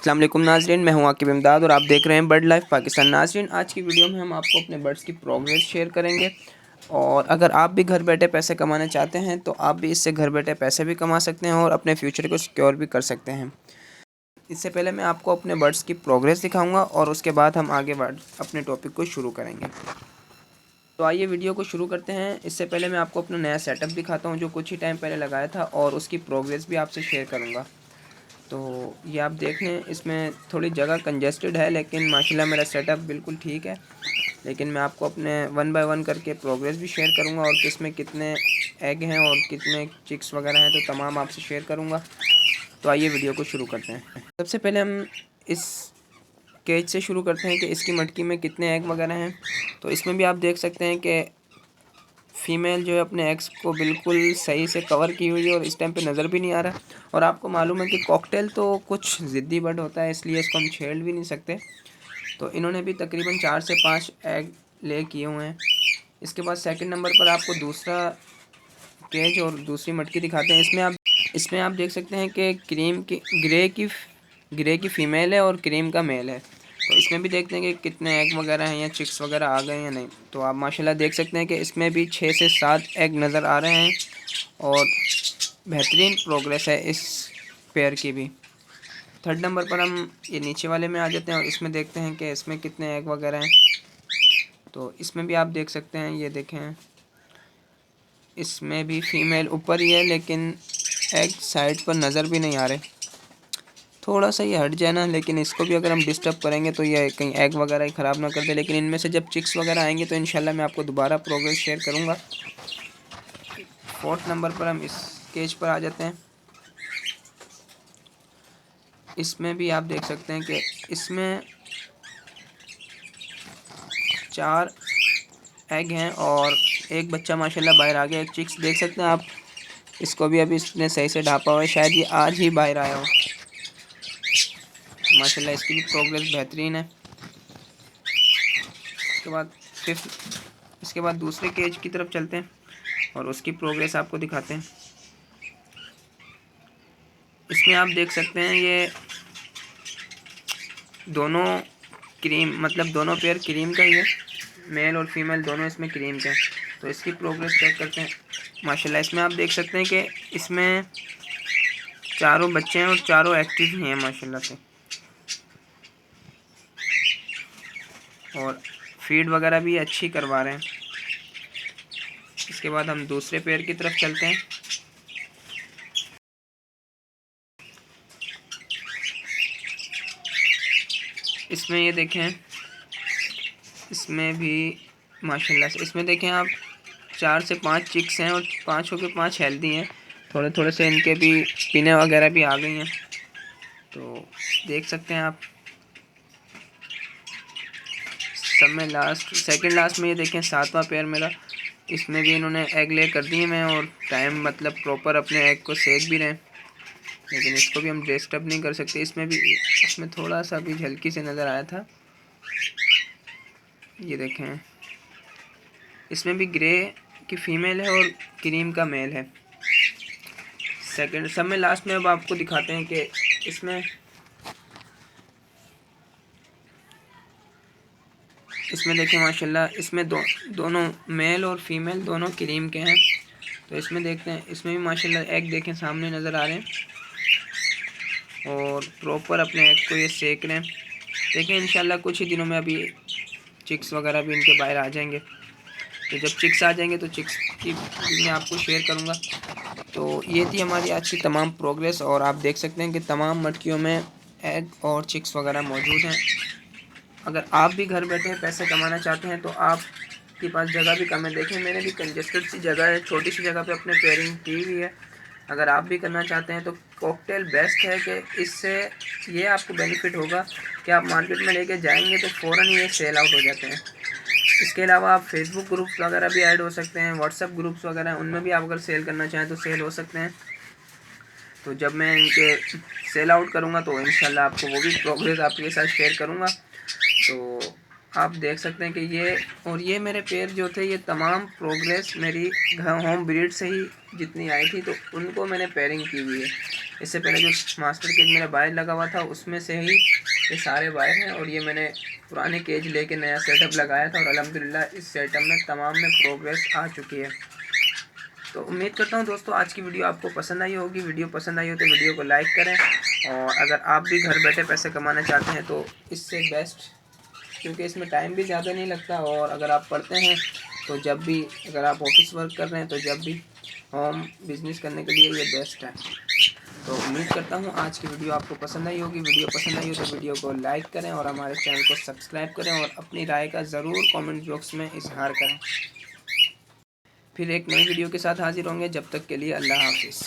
अस्सलाम वालेकुम नाज़रीन, मैं हूं आकिब इमदाद और आप देख रहे हैं बर्ड लाइफ पाकिस्तान। नाज़रीन, आज की वीडियो में हम आपको अपने बर्ड्स की प्रोग्रेस शेयर करेंगे और अगर आप भी घर बैठे पैसे कमाना चाहते हैं तो आप भी इससे घर बैठे पैसे भी कमा सकते हैं और अपने फ्यूचर को सिक्योर भी कर सकते हैं। इससे पहले मैं आपको अपने बर्ड्स की प्रोग्रेस दिखाऊँगा और उसके बाद हम आगे अपने टॉपिक को शुरू करेंगे। तो आइए वीडियो को शुरू करते हैं। इससे पहले मैं आपको अपना नया सेटअप दिखाता हूँ जो कुछ ही टाइम पहले लगाया था और उसकी प्रोग्रेस भी आपसे शेयर करूँगा। तो ये आप देख लें, इसमें थोड़ी जगह कंजेस्टेड है लेकिन माशाल्लाह मेरा सेटअप बिल्कुल ठीक है। लेकिन मैं आपको अपने 1 बाय 1 करके प्रोग्रेस भी शेयर करूँगा और किसमें कितने एग हैं और कितने चिक्स वगैरह हैं तो तमाम आपसे शेयर करूँगा। तो आइए वीडियो को शुरू करते हैं। सबसे पहले हम इस केज से शुरू करते हैं कि इसकी मटकी में कितने एग वगैरह हैं। तो इसमें भी आप देख सकते हैं कि फ़ीमेल जो है अपने एग्स को बिल्कुल सही से कवर की हुई है और इस टाइम पे नज़र भी नहीं आ रहा। और आपको मालूम है कि कॉकटेल तो कुछ ज़िद्दी बर्ड होता है, इसलिए इसको हम छेड़ भी नहीं सकते। तो इन्होंने भी तकरीबन 4 से 5 एग ले किए हुए हैं। इसके बाद सेकंड नंबर पर आपको दूसरा केज और दूसरी मटकी दिखाते हैं। इसमें आप देख सकते हैं कि ग्रे की फ़ीमेल है और क्रीम का मेल है। तो इसमें भी देखते हैं कि कितने एग वगैरह हैं या चिक्स वगैरह आ गए या नहीं। तो आप माशाल्लाह देख सकते हैं कि इसमें भी 6 से 7 एग नज़र आ रहे हैं और बेहतरीन प्रोग्रेस है इस पेयर की भी। थर्ड नंबर पर हम ये नीचे वाले में आ जाते हैं और इसमें देखते हैं कि इसमें कितने एग वगैरह हैं। तो इसमें भी आप देख सकते हैं, ये देखें, इसमें भी फ़ीमेल ऊपर ही है लेकिन एग साइड पर नज़र भी नहीं आ रहे। थोड़ा सा ये हट जाए ना, लेकिन इसको भी अगर हम डिस्टर्ब करेंगे तो ये कहीं एग वगैरह ही ख़राब ना कर दे। लेकिन इनमें से जब चिक्स वगैरह आएंगे तो इंशाल्लाह मैं आपको दोबारा प्रोग्रेस शेयर करूँगा। फोर्थ नंबर पर हम इस केज पर आ जाते हैं। इसमें भी आप देख सकते हैं कि इसमें 4 एग हैं और एक बच्चा माशाल्लाह बाहर आ गया। एक चिक्स देख सकते हैं आप, इसको भी अभी इसने सही से ढापा हुआ है, शायद ये आज ही बाहर आया हो। माशाल्लाह इसकी भी प्रोग्रेस बेहतरीन है। इसके बाद दूसरे केज की तरफ चलते हैं और उसकी प्रोग्रेस आपको दिखाते हैं। इसमें आप देख सकते हैं ये दोनों क्रीम, मतलब दोनों पेयर क्रीम का ही है, मेल और फीमेल दोनों इसमें क्रीम के हैं। तो इसकी प्रोग्रेस चेक करते हैं। माशाल्लाह इसमें आप देख सकते हैं कि इसमें चारों बच्चे हैं और चारों एक्टिव ही हैं माशाल्लाह से, और फीड वगैरह भी अच्छी करवा रहे हैं। इसके बाद हम दूसरे पेयर की तरफ चलते हैं। इसमें ये देखें, इसमें भी माशाल्लाह से, इसमें देखें आप 4 से 5 चिक्स हैं और 5 के 5 हेल्दी हैं। थोड़े थोड़े से इनके भी पिने वगैरह भी आ गई हैं। तो देख सकते हैं आप, सब में सेकंड लास्ट में ये देखें 7वां पेयर मेरा, इसमें भी इन्होंने एग ले कर दिए हैं और टाइम मतलब प्रॉपर अपने एग को सेक भी रहे हैं। लेकिन इसको भी हम डिस्टर्ब नहीं कर सकते। इसमें थोड़ा सा भी झलकी से नज़र आया था, ये देखें। इसमें भी ग्रे की फ़ीमेल है और क्रीम का मेल है। सेकंड सब में लास्ट में अब आपको दिखाते हैं कि इसमें देखें माशाल्लाह, इसमें दोनों मेल और फीमेल दोनों क्रीम के हैं। तो इसमें देखते हैं, इसमें भी माशाल्लाह एग देखें सामने नज़र आ रहे हैं और प्रॉपर अपने एग को ये सेक रहे हैं। देखें इंशाल्लाह कुछ ही दिनों में अभी चिक्स वगैरह भी इनके बाहर आ जाएंगे। तो जब चिक्स आ जाएंगे तो चिक्स की भी मैं आपको शेयर करूँगा। तो ये थी हमारी आज की तमाम प्रोग्रेस और आप देख सकते हैं कि तमाम मटकियों में एग और चिक्स वगैरह मौजूद हैं। अगर आप भी घर बैठे पैसे कमाना चाहते हैं तो आपके पास जगह भी कम है। देखें मैंने भी कंजेस्टेड सी जगह है, छोटी सी जगह पे अपने पेयरिंग की हुई है। अगर आप भी करना चाहते हैं तो कॉकटेल बेस्ट है कि इससे ये आपको बेनिफिट होगा कि आप मार्केट में लेके जाएंगे तो फ़ौरन ये सेल आउट हो जाते हैं। इसके अलावा आप फेसबुक ग्रुप्स वगैरह भी ऐड हो सकते हैं, व्हाट्सएप ग्रुप्स वगैरह, उनमें भी आप अगर सेल करना चाहें तो सेल हो सकते हैं। तो जब मैं इनके सेल आउट करूँगा तो इंशाल्लाह आपको वो भी प्रोग्रेस आपके साथ शेयर करूँगा। तो आप देख सकते हैं कि ये मेरे पेयर जो थे ये तमाम प्रोग्रेस मेरी होम ब्रीड से ही जितनी आई थी तो उनको मैंने पेयरिंग की हुई है। इससे पहले जो मास्टर केज मेरा वायर लगा हुआ था उसमें से ही ये सारे वायर हैं, और ये मैंने पुराने केज लेके नया सेटअप लगाया था, और अल्हम्दुलिल्लाह इस सेटअप में तमाम में प्रोग्रेस आ चुकी है। तो उम्मीद करता हूँ दोस्तों आज की वीडियो आपको पसंद आई होगी। वीडियो पसंद आई हो तो वीडियो को लाइक करें, और अगर आप भी घर बैठे पैसे कमाना चाहते हैं तो इससे बेस्ट, क्योंकि इसमें टाइम भी ज़्यादा नहीं लगता, और अगर आप पढ़ते हैं तो जब भी, अगर आप ऑफिस वर्क कर रहे हैं तो जब भी होम बिजनेस करने के लिए ये बेस्ट है। तो उम्मीद करता हूँ आज की वीडियो आपको पसंद आई होगी। वीडियो पसंद आई हो तो वीडियो को लाइक करें और हमारे चैनल को सब्सक्राइब करें, और अपनी राय का ज़रूर कमेंट बॉक्स में इजहार करें। फिर एक नई वीडियो के साथ हाजिर होंगे, जब तक के लिए अल्लाह हाफिज़।